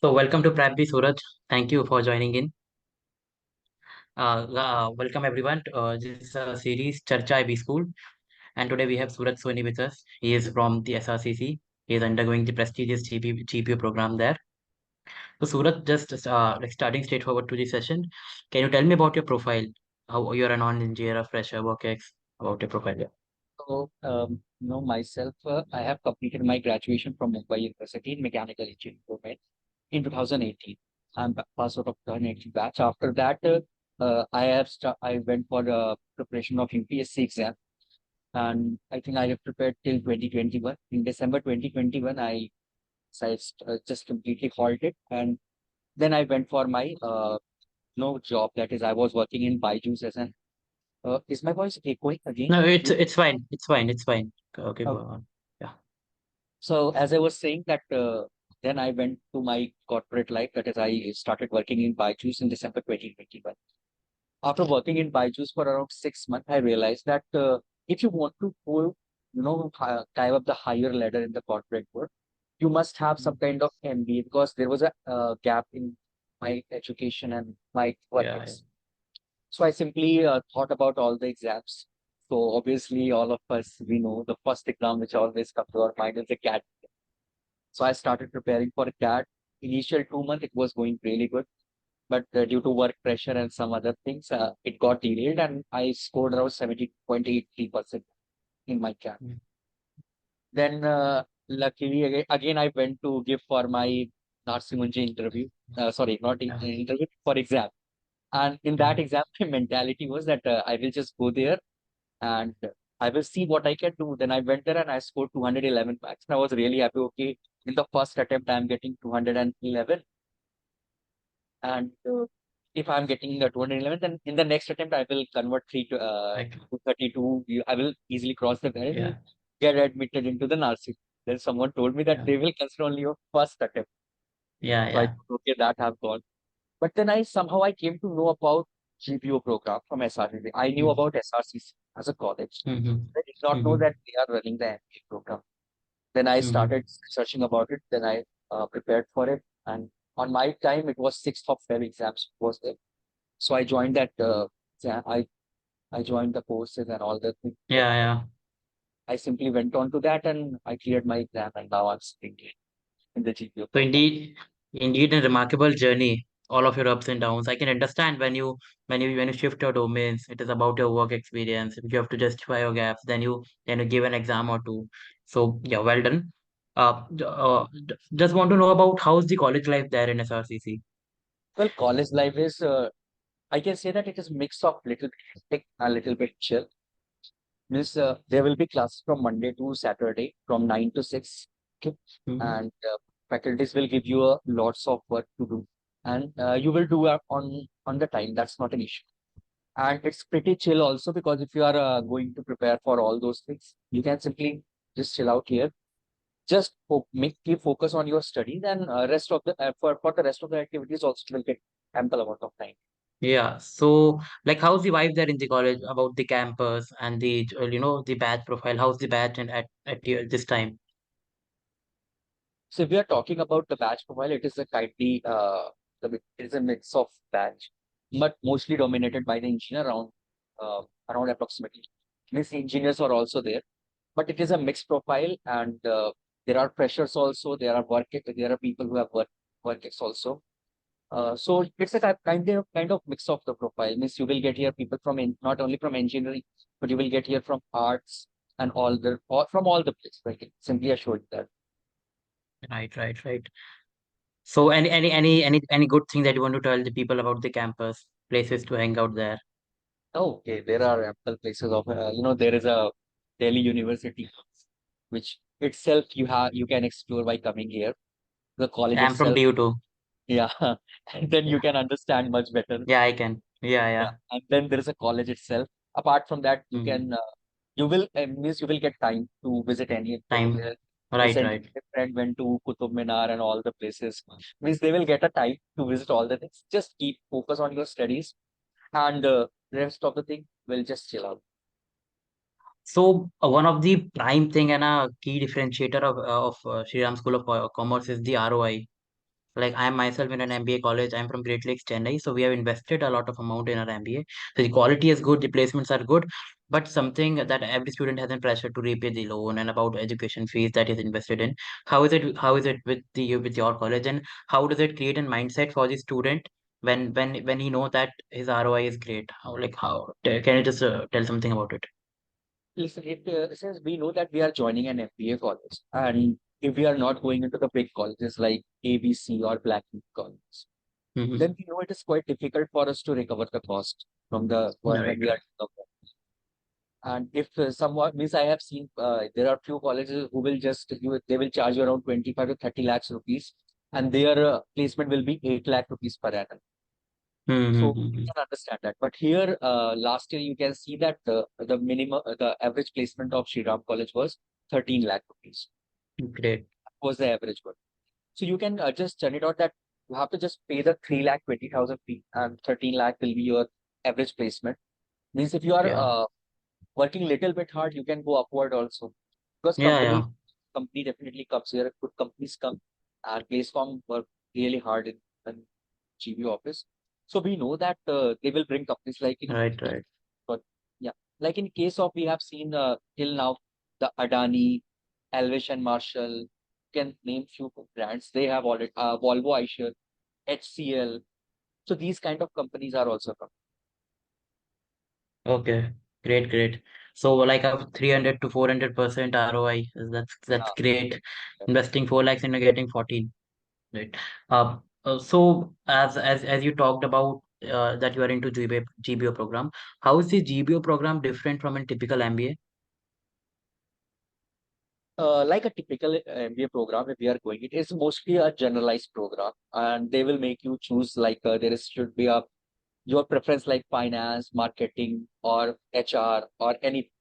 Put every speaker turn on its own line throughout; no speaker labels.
So welcome to PrepBee, Suraj. Thank you for joining in. Welcome everyone. This is a series CHARCHA-E-B School, and today we have Suraj Soni with us. He is from the SRCC. He is undergoing the prestigious GPO program there. So Suraj, just like starting straightforward to the session, can you tell me about your profile? How you're a non-engineer, a fresher, work ex, about your profile? Yeah.
Myself, I have completed my graduation from Mumbai University in mechanical engineering domain in 2018. I'm passed out of 2018 batch. After that, I went for the preparation of UPSC exam, and I think I have prepared till 2021. In December 2021, just completely halted, and then I went for my no job. That is, I was working in Byju's as an. Is my voice echoing again?
No, it's fine. It's fine. It's fine. Okay, go
Uh,
on. Yeah.
So as I was saying that then I went to my corporate life. That is, I started working in Byju's in December 2021. After working in Byju's for around 6 months, I realized that if you want to go, climb up the higher ladder in the corporate world, you must have some kind of MBA because there was a gap in my education and my work.
Yeah.
So I simply thought about all the exams. So obviously, all of us we know the first exam which always comes to our mind is the CAT. So I started preparing for that. Initial 2 months, it was going really good, but due to work pressure and some other things, it got derailed, and I scored around 70.83% in my CAT.
Mm.
Then, luckily, again, I went to give for my Narsimunji interview. Sorry, not
Yeah.
interview, for exam. And in
Yeah.
that exam, my mentality was that I will just go there and I will see what I can do. Then I went there and I scored 211 marks. And I was really happy. Okay, in the first attempt, I'm getting 211. And if I'm getting the 211, then in the next attempt, I will convert 232. I will easily cross the barrier
Yeah.
and get admitted into the nursing. Then someone told me that
Yeah.
they will consider only your first attempt.
Yeah.
So I
Yeah.
thought, okay, that have gone. But then I came to know about GBO program from SRCC. I knew
Mm.
about SRCC as a college.
Mm-hmm.
I did not know
Mm-hmm.
that they are running the MBA program. Then I
Mm-hmm.
started searching about it. Then I prepared for it. And on my time, it was 6th of Feb exams was there. So I joined that. I joined the courses and all that thing. Then
Yeah. Yeah.
I simply went on to that and I cleared my exam and now I'm sitting here in the GPO
So
program.
indeed a remarkable journey, all of your ups and downs. I can understand when you shift your domains, it is about your work experience. If you have to justify your gaps, then you give an exam or two. So yeah, well done. Just want to know about how's the college life there in SRCC?
Well, college life is, I can say that it is mix of little bit hectic and little bit chill. Means there will be classes from Monday to Saturday from 9 to 6. Okay.
Mm-hmm.
And faculties will give you lots of work to do. And you will do on the time. That's not an issue. And it's pretty chill also because if you are going to prepare for all those things, you can simply just chill out here. Just keep focus on your studies and rest of the for the rest of the activities also will get ample amount of time.
Yeah. So like, how's the vibe there in the college about the campus and the batch profile? How's the batch and this time?
So if we are talking about the batch profile, it is a kindly it is a mix of batch, but mostly dominated by the engineer around approximately. Means engineers are also there, but it is a mixed profile, and there are pressures also. There are people who have work also. So it's a kind of mix of the profile. Means you will get here people not only from engineering, but you will get here from arts and from all the places. I can simply assure you that.
Right, right, right. So any good thing that you want to tell the people about the campus, places to hang out there?
Okay, there are ample places of there is a Delhi University, which itself you can explore by coming here. The college
I'm from
itself,
DU too.
yeah, and then you
Yeah.
can understand much better.
Yeah, I can. Yeah,
Yeah,
yeah.
and then there is a college itself. Apart from that,
Mm-hmm.
you will get time to visit any of
Time.
the
Right,
recently
right.
my friend went to Qutub Minar and all the places. Means they will get a time to visit all the things. Just keep focus on your studies and rest of the thing will just chill out.
So one of the prime thing and a key differentiator of Shri Ram School of Commerce is the ROI. Like I am myself in an MBA college. I'm from Great Lakes, Chennai. So we have invested a lot of amount in our MBA. So the quality is good, the placements are good, but something that every student has in pressure to repay the loan and about education fees that is invested in. How is it? How is it with your college, and how does it create a mindset for the student when he know that his ROI is great? How can you just tell something about it?
Listen, since we know that we are joining an MBA college, and if we are not going into the big colleges like ABC or Blackwood colleges,
Mm-hmm.
then we know it is quite difficult for us to recover the cost from the
Right,
when we
right.
are. And if someone means I have seen there are few colleges who will just they will charge you around 25 to 30 lakhs rupees, and their placement will be 8 lakh rupees per annum. So we
Mm-hmm.
can understand that. But here, last year, you can see that the minimum, the average placement of Shriram College was 13 lakh rupees.
Great.
Was the average one. So you can just turn it out that you have to just pay the 3 lakh 20,000 fee, and 13 lakh will be your average placement. Means if you are
Yeah.
working little bit hard, you can go upward also. Because
Yeah, yeah.
company definitely comes here. Good companies come, and Placeform work really hard in GBO office. So we know that they will bring companies like in,
Right, right.
but yeah, like in case of we have seen till now the Adani, Elvish and Marshall. Can name few brands. They have already Volvo, Eicher, HCL. So these kind of companies are also coming.
Okay. Great, great. So like a 300 to 400% ROI. That's great. Investing 4 lakhs and you're getting 14. Right. So as you talked about that you are into GBO program, how is the GBO program different from a typical MBA?
Like a typical MBA program, if we are going, it is mostly a generalized program, and they will make you choose like should be a your preference like finance, marketing, or HR, or any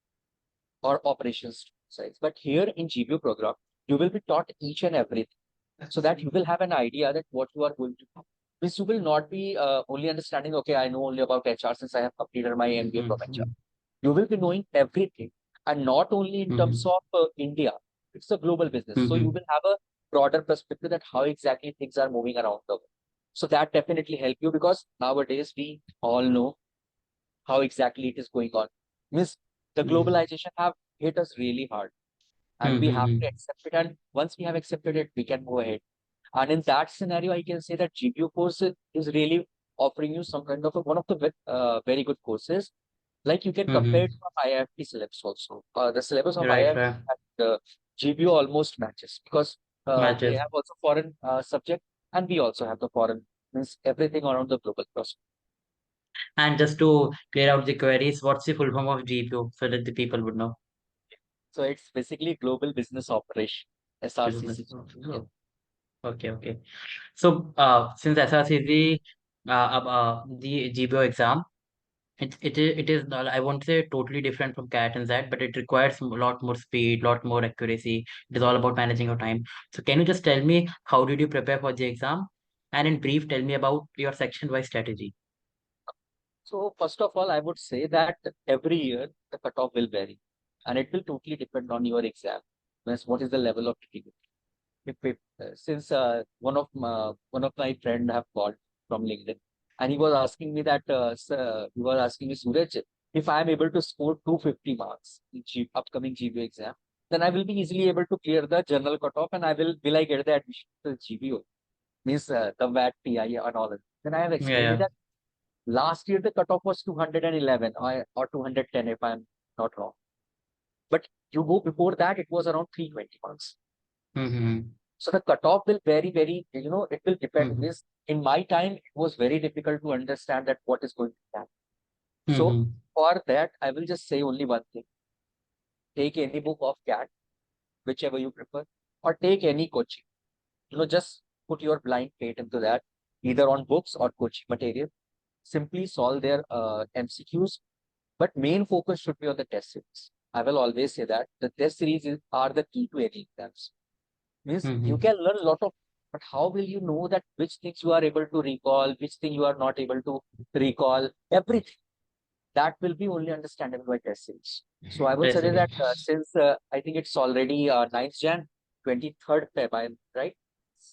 or operations sides. But here in GBO program, you will be taught each and everything, so that you will have an idea that what you are going to do. Means you will not be only understanding, okay, I know only about HR since I have completed my MBA from HR.
Mm-hmm.
You will be knowing everything, and not only in terms
Mm-hmm.
of India. It's a global business, so you
Mm-hmm.
will have a broader perspective that how exactly things are moving around the world. So that definitely help you, because nowadays we all know how exactly it is going on. Means the globalization have hit us really hard, and we have
Mm-hmm.
to accept it, and once we have accepted it, we can move ahead. And in that scenario, I can say that GPU course is really offering you some kind of one of the very good courses. Like you can compare it
Mm-hmm.
to IIFT syllabus also. The syllabus of
Right,
IIFT
right.
and GPU almost matches, because they
Matches.
have also foreign subject, and we also have the foreign, means everything around the global cross.
And just to clear out the queries, what's the full form of GPO so that the people would know?
So it's basically global business operation,
Business.
SRCC. Yeah.
Okay, okay. So, since SRCC, the GBO exam, it is not, I won't say totally different from CAT and Z, but it requires a lot more speed, lot more accuracy. It is all about managing your time. So, can you just tell me how did you prepare for the exam? And in brief, tell me about your section-wise strategy.
So first of all, I would say that every year the cutoff will vary, and it will totally depend on your exam. Means what is the level of difficulty? Since one of my friend have called from LinkedIn, and he was asking me that he was asking me, Suraj, if I am able to score 250 marks in upcoming GBO exam, then I will be easily able to clear the general cutoff, and will I get the admission to the GBO? Means the VAT, PI, and all that. Then I have
Yeah,
explained it
yeah.
that last year the cutoff was 211 or 210 if I'm not wrong. But you go before that, it was around 320 marks.
Mm-hmm.
So the cutoff will very, it will depend.
Mm-hmm.
This in my time, it was very difficult to understand that what is going to happen. So
Mm-hmm.
for that, I will just say only one thing. Take any book of CAT, whichever you prefer, or take any coaching. Just put your blind faith into that, either on books or coaching material. Simply solve their MCQs, but main focus should be on the test series. I will always say that the test series are the key to any exams. Means you
Mm-hmm.
can learn a lot of, but how will you know that which things you are able to recall, which thing you are not able to recall? Everything that will be only understandable by test series. So I would
Test
say that
series.
since I think it's already 9th Jan, 23rd Feb, right?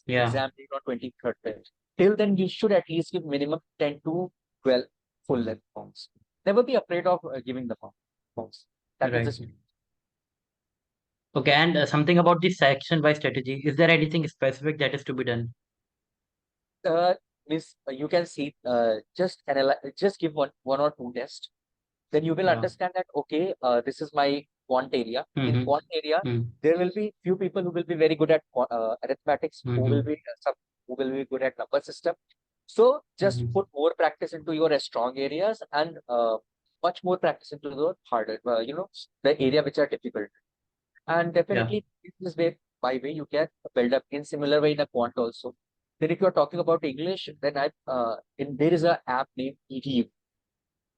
Yeah.
exam date on 23rd Feb. Till then, you should at least give minimum 10 to 12 full length forms. Never be afraid of giving the forms. That is
Right.
just
Okay, and something about the section by strategy. Is there anything specific that is to be done?
means you can see just analyze, just give one or two tests. Then you will
Yeah.
understand that okay, this is my quant area. In
Mm-hmm.
quant area,
Mm-hmm.
there will be few people who will be very good at arithmetics, who will
Mm-hmm.
be some who will be good at number system. So just
Mm-hmm.
put more practice into your strong areas and much more practice into the harder, the area which are difficult. And
Yeah.
definitely this way by way you can build up in similar way in a quant also. Then if you're talking about English, then there is a app named EDU.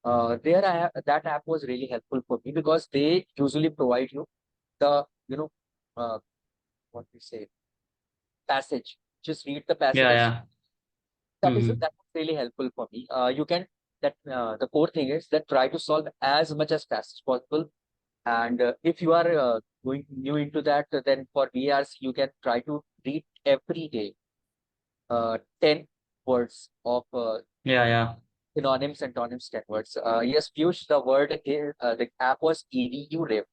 That app was really helpful for me because they usually provide you the uh, what we say passage. Just read the passage
Yeah.
and
Yeah. Mm-hmm.
that was really helpful for me. You can that the core thing is that try to solve as much as fast as possible. And if you are going new into that, then for VRs you can try to read every day 10 words of
Yeah. Yeah.
synonyms, antonyms, 10 words. Yes, Piyush, the word is, the app was EDU Rev.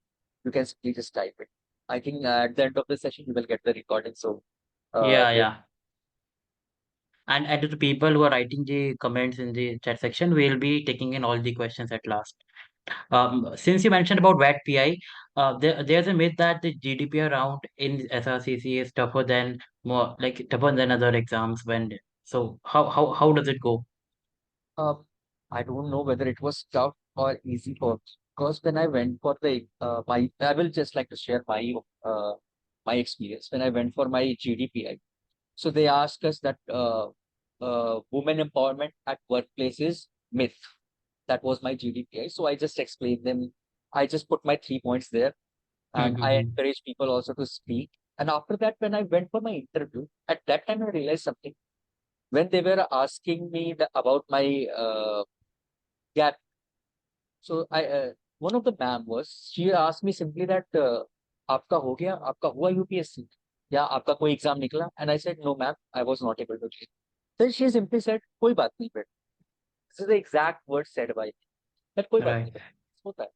You can simply just type it. I think at the end of the session, you will get the recording. So,
Yeah.
there,
Yeah. And to the people who are writing the comments in the chat section, we'll be taking in all the questions at last. Since you mentioned about WAT PI, there's a myth that the GDPR round in SRCC is tougher than other exams. So how does it go?
um, I don't know whether it was tough or easy for because when I went for I will just like to share my experience when I went for my GDPI. So they asked us that women empowerment at workplaces myth. That was my GDPI. So I just explained them. I just put my 3 points there, and I
Mm-hmm.
encourage people also to speak. And after that, when I went for my interview, at that time I realized something. When they were asking me about my gap, so one of the ma'am was she asked me simply that आपका हो गया आपका हुआ UPSC या आपका कोई exam निकला and I said no ma'am I was not able to do it. Then she simply said कोई बात नहीं बेटा. This is the exact word said by me. That कोई बात
Right.
नहीं बेटा. होता है.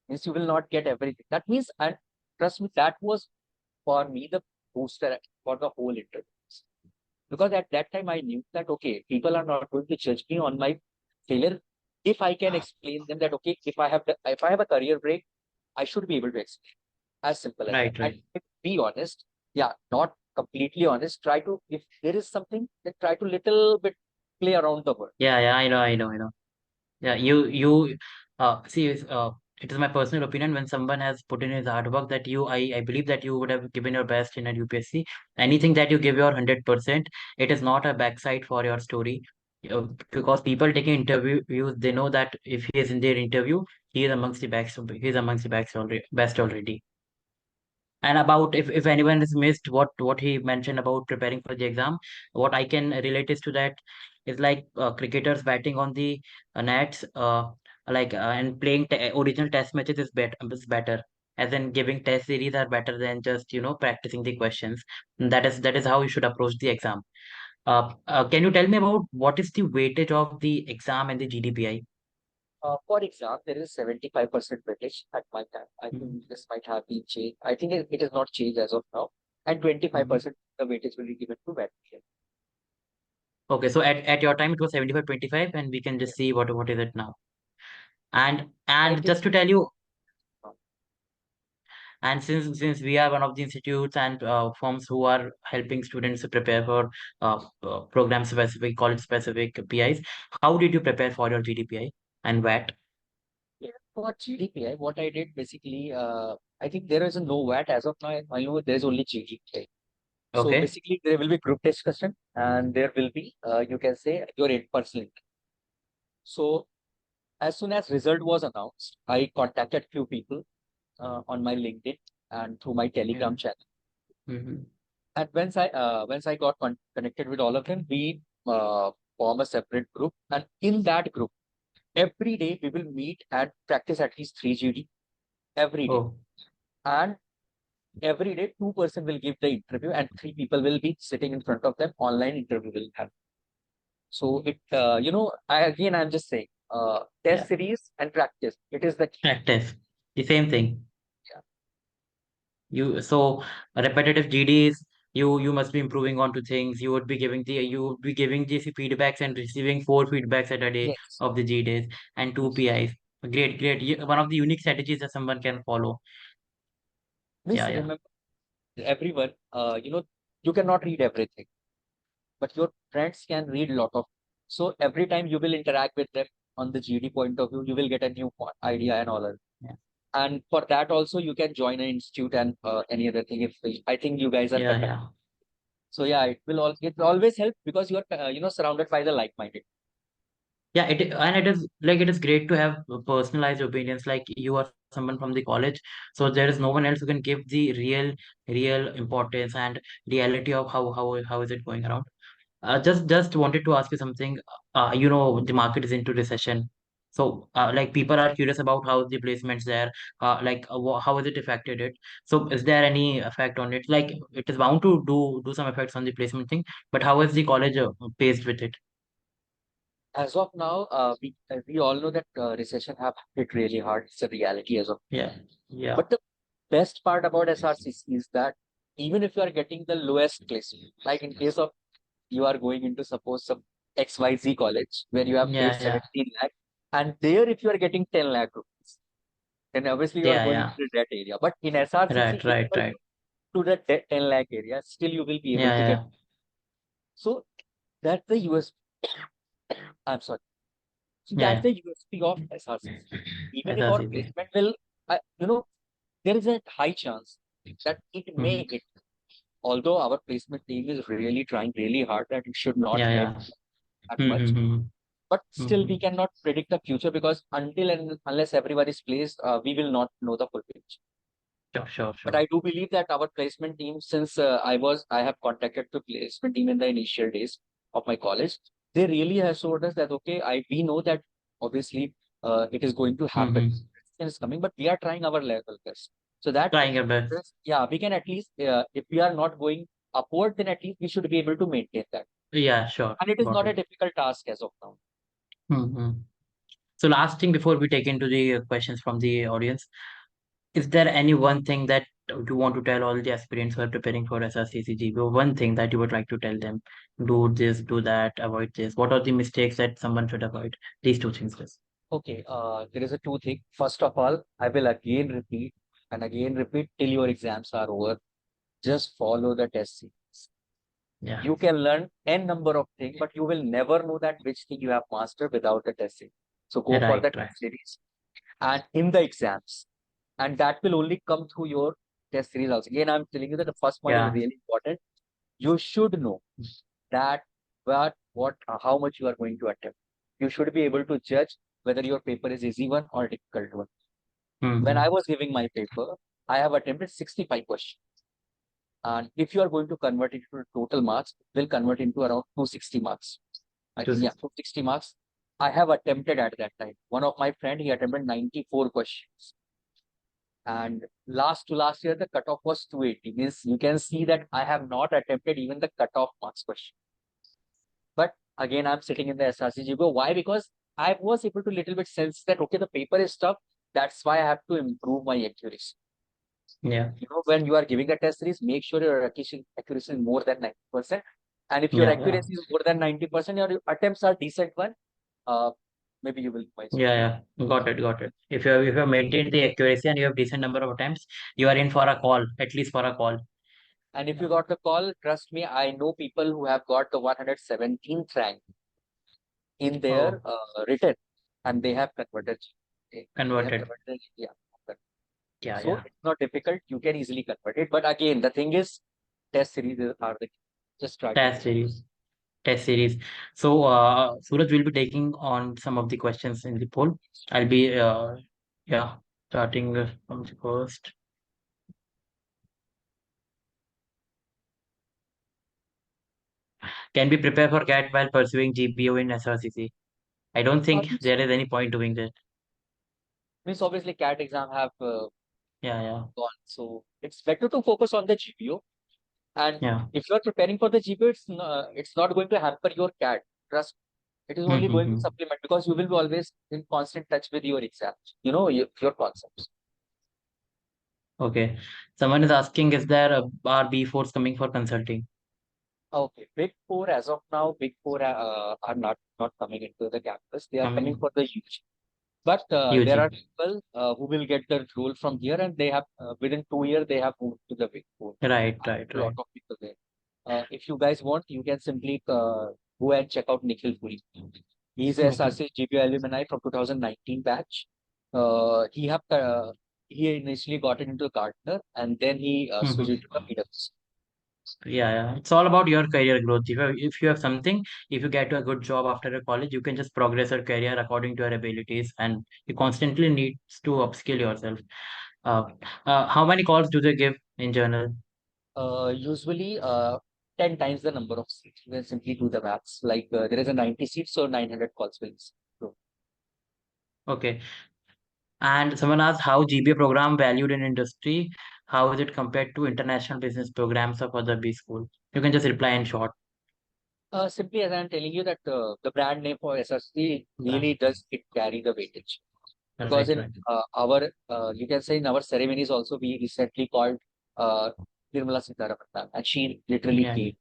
Means you will not get everything. That means, and trust me, that was for me the booster for the whole interview. Because at that time I knew that okay, people are not going to judge me on my failure. If I can explain them that okay, if I have a career break, I should be able to explain. As simple as that.
Right.
And
Right.
be honest. Yeah, not completely honest. Try to if there is something, then try to little bit play around the word.
Yeah. Yeah. I know. I know. I know. Yeah, you see, it is my personal opinion. When someone has put in his hard work, I believe that you would have given your best in a UPSC. Anything that you give your 100%, it is not a backside for your story. Because people taking interviews, they know that if he is in their interview, he is amongst the best. He is amongst the best already. And about if anyone has missed what he mentioned about preparing for the exam, what I can relate is to that is like cricketers batting on the nets, and playing original test matches is better. As in giving test series are better than just practicing the questions. And that is how you should approach the exam. Can you tell me about what is the weightage of the exam and the GDPI?
For exam, there is 75% weightage at my time. I
Mhm.
think this might have been changed. I think it is not changed as of now. And
Mhm.
25% the weightage will be given to veterinary.
Okay, so at your time it was 75-25, and we can just
Yes.
see what is it now. And
I
and
think
just to tell you,
uh,
and since we are one of the institutes and firms who are helping students to prepare for program specific, college specific PIs, how did you prepare for your GDPI and WAT?
yeah, for GDPI, what I did basically, I think there is a no VAT as of now. I know there is only GDPI. So
Okay.
basically, there will be group discussion and there will be, you can say, your in-person. So as soon as result was announced, I contacted few people on my LinkedIn and through my
Yeah.
Telegram channel.
Mm-hmm.
And once I got connected with all of them, we form a separate group. And in that group, every day we will meet and practice at least 3 GD every day.
Oh.
And every day 2 person will give the interview and 3 people will be sitting in front of them. Online interview will have. So it, I'm just saying,
Yeah.
test series and practice. It is the key.
Practice. The same thing.
Yeah.
So repetitive GDs, you must be improving onto things. You would be giving the feedbacks and receiving 4 feedbacks at a day
Yes.
of the GDs and two
Yes.
PIs. Great, great. One of the unique strategies that someone can follow.
Miss,
Yeah, yeah.
remember everyone, you cannot read everything, but your friends can read a lot of. So every time you will interact with them on the GD point of view, you will get a new idea and all that.
Yeah,
And for that also, you can join an institute and any other thing. If I think you guys are
yeah,
conducting.
yeah.
So yeah, it will always help because you are surrounded by the like-minded.
Yeah, it is great to have personalized opinions. Like you are someone from the college, so there is no one else who can give the real importance and reality of how is it going around. Just wanted to ask you something. The market is into recession, so like people are curious about how the placements there. How has it affected it? So is there any effect on it? Like it is bound to do some effects on the placement thing, but how is the college faced with it?
As of now, we all know that recession have hit really hard. It's a reality as of.
Yeah, yeah,
But the best part about SRCC is that even if you are getting the lowest placement, like in case of you are going into suppose some XYZ college where you have paid
yeah, yeah,
17 lakh, and there if you are getting 10 lakh rupees, then obviously you are
yeah,
going
yeah.
to that area. But in SRCC,
Right, right,
equal
right.
to the 10 lakh area, still you will be able
Yeah,
to get.
yeah.
So that's the US. I'm sorry. So that's
Yeah,
the USP of SRCC. Even if our
SRCC.
placement will, there is a high chance that it may
Mm-hmm.
hit. Although our placement team is really trying really hard that it should not
Yeah,
hit
yeah.
that much.
Mm-hmm.
But still,
Mm-hmm.
we cannot predict the future because until and unless everyone is placed, we will not know the full picture.
Sure, sure,
But
sure.
I do believe that our placement team, since I have contacted the placement team in the initial days of my college, they really have showed us that okay, we know that obviously it is going to happen,
Mm-hmm.
it's coming, but we are trying our level best. So that
Trying your best.
yeah, we can at least if we are not going upward, then at least we should be able to maintain that.
Yeah, sure.
And it is
Got
not a
it.
difficult task as of now.
Mm-hmm. So last thing before we take into the questions from the audience, is there any one thing that you want to tell all the aspirants who are preparing for SRCC GBO? One thing that you would like to tell them, do this, do that, avoid this. What are the mistakes that someone should avoid? These two things, please.
Okay, there is a two thing. First of all, I will again repeat and again repeat till your exams are over. Just follow the test series.
Yeah.
You can learn n number of things, but you will never know that which thing you have mastered without the test series. So go for the
Right, right.
test series and in the exams, and that will only come through your test series also. Again, I'm telling you that the first point is
Yeah.
really important. You should know that how much you are going to attempt. You should be able to judge whether your paper is easy one or difficult one. When
Mm-hmm.
I was giving my paper, I have attempted 65 questions. And if you are going to convert it to total marks, it will convert into around 260 marks. I think, yeah, 260 marks. I have attempted at that time. One of my friend, he attempted 94 questions. And last to last year, the cutoff was 280. Means you can see that I have not attempted even the cutoff marks question. But again, I'm sitting in the SRC GBO. Why? Because I was able to little bit sense that, okay, the paper is tough. That's why I have to improve my accuracy.
Yeah.
When you are giving the test series, make sure your accuracy is more than 90%. And if your
Yeah, yeah.
accuracy is more than 90%, your attempts are decent one, uh, maybe you will quite.
Yeah, yeah. Got it, got it. If you have maintained the accuracy and you have decent number of attempts, you are in for a call, at least for a call.
And if you got the call, trust me, I know people who have got the 117th rank in their
Oh,
written, and they have converted. They have
converted.
converted, yeah.
Yeah,
So
yeah.
it's not difficult. You can easily convert it. But again, the thing is, test series are the key. Just try to
Test
do.
series. Test series. So, Suraj will be taking on some of the questions in the poll. I'll be, yeah, starting from the first. Can we prepare for CAT while pursuing GBO in SRCC? I don't think
Means
there is any point doing that.
means obviously CAT exam have
Yeah.
gone. So it's better to focus on the GPO. And
Yeah.
if you are preparing for the GPO, it's not going to hamper your CAT. Trust, it is only going to
Mm-hmm.
supplement because you will be always in constant touch with your exams, your concepts.
Okay. Someone is asking, is there are B4s coming for consulting?
Okay, Big Four as of now, Big Four are not coming into the campus. They are coming
Coming
for the UG. But there are
UG.
people who will get the role from here, and they have within 2 years they have moved to the Big Four.
Right,
I
right,
know a lot
right.
of people there. If you guys want, you can simply go and check out Nikhil Puri. He's a
Okay.
SRC GBO alumni from 2019 batch. He have he initially got into Gartner, and then he switched
Mm-hmm.
into the PwC.
Yeah. It's all about your career growth. If you have something, if you get a good job after a college, you can just progress your career according to your abilities, and you constantly need to upskill yourself. Uh, how many calls do they give in general?
Usually 10 times the number of seats. You can simply do the maths. Like there is a 90 seats, so 900 calls will. So,
Okay. And someone asked how GBA program valued in industry. How is it compared to international business programs of other B school? You can just reply in short.
simply as I'm telling you that the brand name for SRC
Right,
really does it carry the weightage. Because
right,
in
right.
our, you can say in our ceremonies also, we recently called uh, Nirmala Sitharaman, and she literally
Yeah,
came.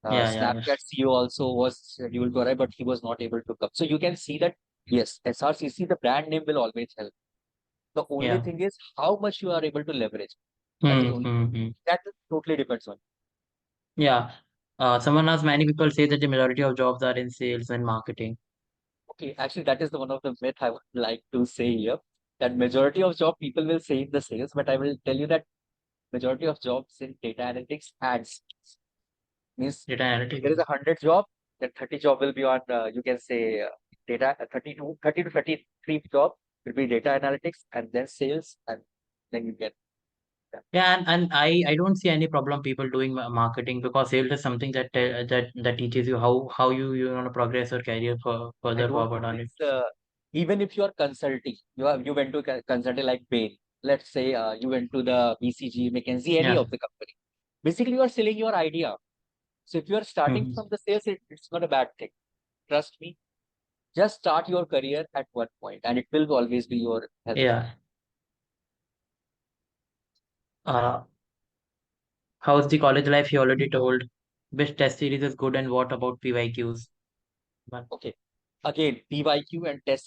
yeah.
Snapchat CEO also was scheduled to arrive, but he was not able to come. So you can see that, yes, SRCC, the brand name will always help. The only
Yeah.
thing is how much you are able to leverage. That is
Hmm,
only,
hmm, hmm.
that totally depends on.
Yeah. Someone asked, many people say that the majority of jobs are in sales and marketing.
Okay, actually, that is the one of the myth I would like to say here. That majority of job people will say in the sales, but I will tell you that majority of jobs in data analytics ads means
Data
there
analytics.
is 100 job, then 30 job will be on you can say data 30 to 33 job will be data analytics and then sales and then you get that.
Yeah, and I don't see any problem people doing marketing, because sales is something that teaches you how you want to progress your career
I
further
don't
forward
know
on it.
this even if you are consulting, you went to consulting like Bain, let's say you went to the BCG, McKinsey, any
Yeah.
of the company. Basically, you are selling your idea. So if you are starting
Hmm.
from the sales, it's not a bad thing. Trust me. Just start your career at one point, and it will always be your health.
Yeah. Uh, how's the college life? You already told. Which test series is good, and what about PYQs? But
Okay. Again, PYQ and test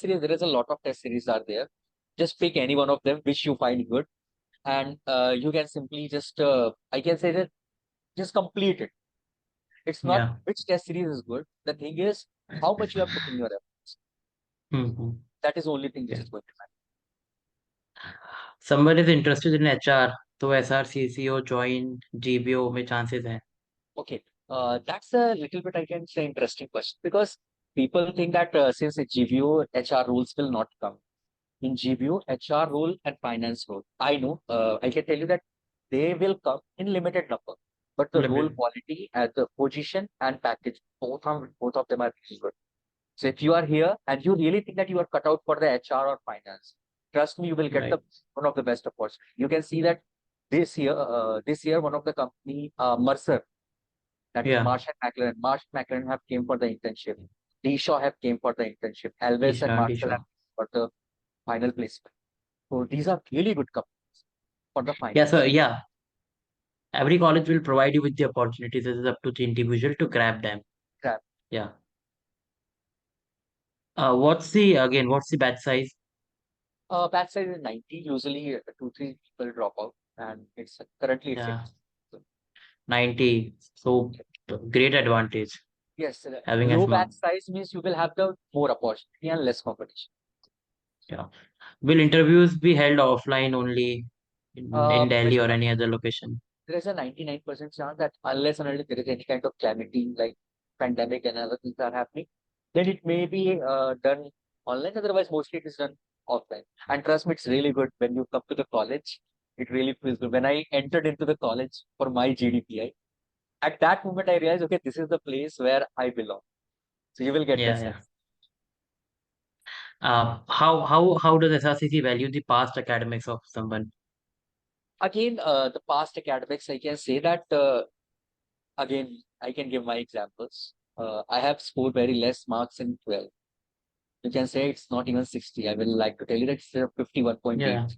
series. There is a lot of test series are there. Just pick any one of them which you find good, and you can simply just I can say that just complete it. It's not
yeah.
which test series is good. The thing is how much you have put in your efforts.
Hmm.
That is the only thing which
Yeah.
is going to matter.
Someone is interested in HR, तो SRCC or join GBO में chances हैं.
Okay. That's a little bit I can say interesting question because people think that since a GBO HR rules will not come. In GBO, HR role and finance role. I know, I can tell you that they will come in limited number, but the role
Limit.
quality at the position and package, both of them are really good. So if you are here and you really think that you are cut out for the HR or finance, trust me, you will get the
Right.
one of the best opportunities. You can see that this year, one of the company, Mercer, that is
Yeah.
Marsh and McLaren. Marsh and McLaren have came for the internship. D Shaw have came for the internship. Alves and
Disha,
Marshall have
Disha.
come for the final placement. So these are really good companies for the
Yeah. So
finance.
yeah, every college will provide you with the opportunities. It is up to the individual to grab them.
Crap.
Yeah. What's the batch size?
Batch size is 90. Usually, two, three people drop out, and currently it's 80.
Yeah.
So,
90. So great advantage
yes,
having as
low batch
mom.
size means you will have the more opportunity and less competition.
Yeah. Will interviews be held offline only in
Well,
Delhi or any other location?
there is a 99% chance that unless and until there is any kind of calamity like pandemic and other things are happening, then it may be done online. Otherwise, mostly it is done offline. And trust me, it's really good when you come to the college. It really feels good. When I entered into the college for my GDPI, at that moment I realized, okay, this is the place where I belong. So you will get that
Yeah.
sense.
How does SRCC value the past academics of someone?
Again, the past academics, I can say that again, I can give my examples. I have scored very less marks in 12. You can say it's not even 60. I will like to tell you that it's 51.8.
Yeah,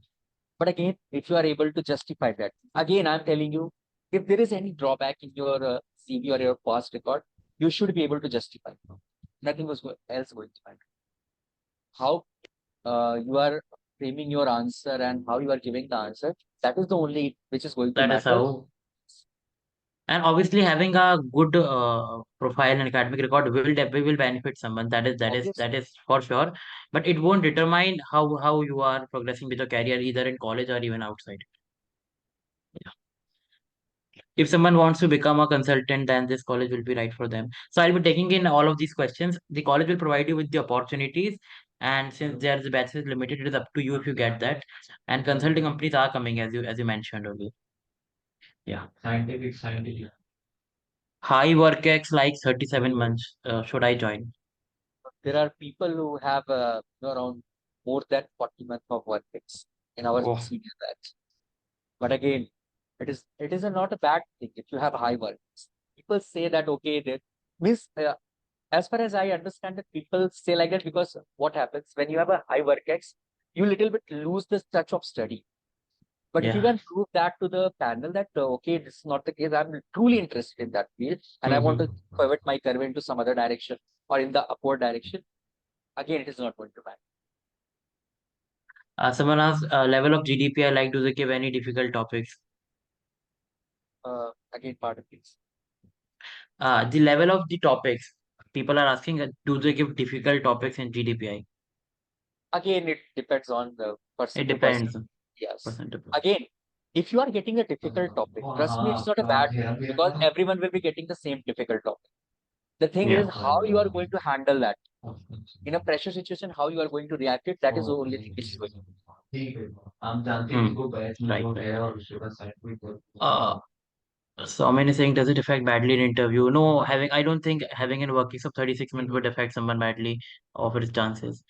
But again, if you are able to justify that, again, I'm telling you, if there is any drawback in your CV or your past record, you should be able to justify. Nothing else going to matter. How you are framing your answer and how you are giving the answer, that is the only which is going to
that is
matter.
how. And obviously, having a good profile and academic record will benefit someone.
Obviously,
That is for sure. But it won't determine how you are progressing with your career either in college or even outside. Yeah. If someone wants to become a consultant, then this college will be right for them. So I'll be taking in all of these questions. The college will provide you with the opportunities, and since there's the batch is limited, it is up to you if you get that. And consulting companies are coming as you mentioned earlier. Yeah. Scientific. High work X like 37 months. Should I join?
there are people who have around more than 40 months of work ex in our
Oh,
senior batch. But again, it is not a bad thing if you have high work. People say that okay, that means as far as I understand that people say like that because what happens when you have a high work ex, you little bit lose the touch of study. But if you
yeah.
can prove that to the panel that okay, this is not the case, I'm truly interested in that field and I want to
Mm-hmm.
pivot my career into some other direction or in the upward direction, again, it is not going to matter.
Someone asked level of GDPI, like do they give any difficult topics?
Again, part of this.
The level of the topics. People are asking, do they give difficult topics in GDPI?
Again, it depends on the
It
person to person.
depends.
Yes.
Person to
Again, if you are getting a difficult topic, trust me, it's not a bad thing because everyone will be getting the same difficult topic. The thing
yeah.
is how you are going to handle that. In a pressure situation, how you are going to react it, that is the only thing which is going.
Right. So many saying, does it affect badly in interview? No, I don't think having a working of 36 months would affect someone badly of its chances.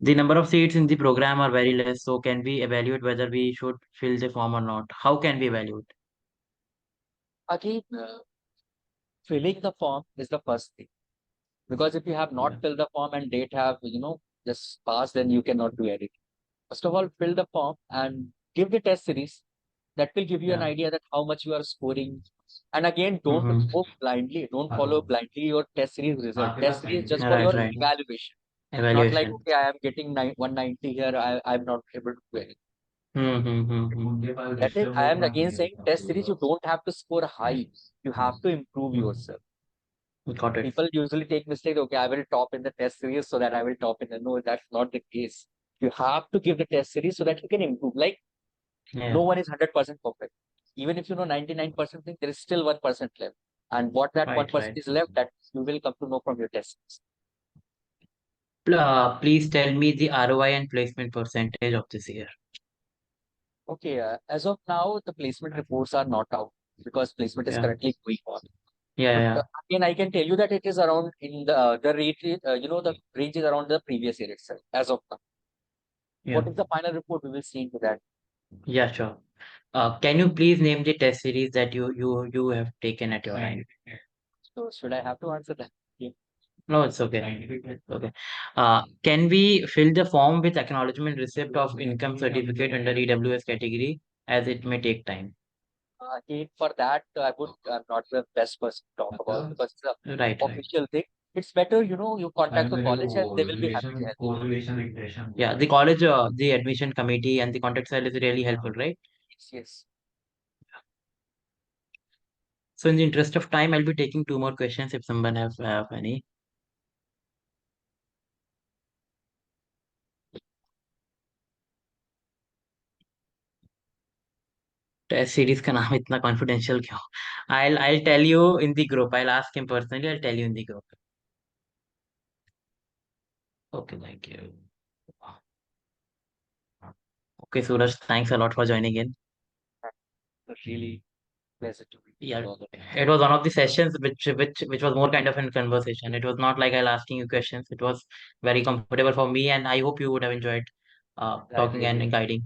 The number of seats in the program are very less, so can we evaluate whether we should fill the form or not? How can we evaluate?
Again, filling the form is the first thing. Because if you have not
Yeah.
filled the form and date have, just passed, then you cannot do anything. First of all, fill the form and give the test series. That will give you an
Yeah.
idea that how much you are scoring. And again, don't
Mm-hmm.
go blindly. Don't follow blindly your test series result. Test series just for
Right,
your
right.
evaluation. Not like,
Evaluation.
okay, I am getting 190 here. I'm not able to do anything. That is, I am again saying test series, you don't have to score high. You have to improve yourself.
Got it.
People usually take mistake. Okay, I will top in the test series so that I will top in the. No, that's not the case. You have to give the test series so that you can improve. Like no
Yeah.
one is 100% perfect. Even if you know 99% thing, there is still 1% left. And what that
Right,
1%
right.
is left, that you will come to know from your tests.
Please tell me the ROI and placement percentage of this year.
Okay, as of now, the placement reports are not out because placement is
Yeah.
currently going on.
Yeah,
But
yeah,
again, I can tell you that it is around in the rate, the range is around the previous year itself. As of now,
yeah.
what is the final report? We will see into that.
Yeah, sure. Can you please name the test series that you have taken at your end?
So should I have to answer that? Yeah.
No, it's okay. Okay. Can we fill the form with acknowledgement receipt of income certificate under EWS category as it may take time?
For that, I'm not the best person to talk about because it's an
Right, right.
official thing. It's better, you contact the college and they will be happy to help.
Yeah, the college, the admission committee and the contact cell is really helpful, right?
Yes, yes.
So in the interest of time, I'll be taking two more questions if someone have any. Test series का नाम इतना confidential क्यों? I'll tell you in the group. I'll ask him personally. I'll tell you in the group. Okay, thank you. Okay, Suraj, thanks a lot for joining in.
Really Pleasure to meet
Yeah,
you all.
it was one of the sessions which was more kind of a conversation. It was not like I'll asking you questions. It was very comfortable for me, and I hope you would have enjoyed
I
talking
really
and guiding.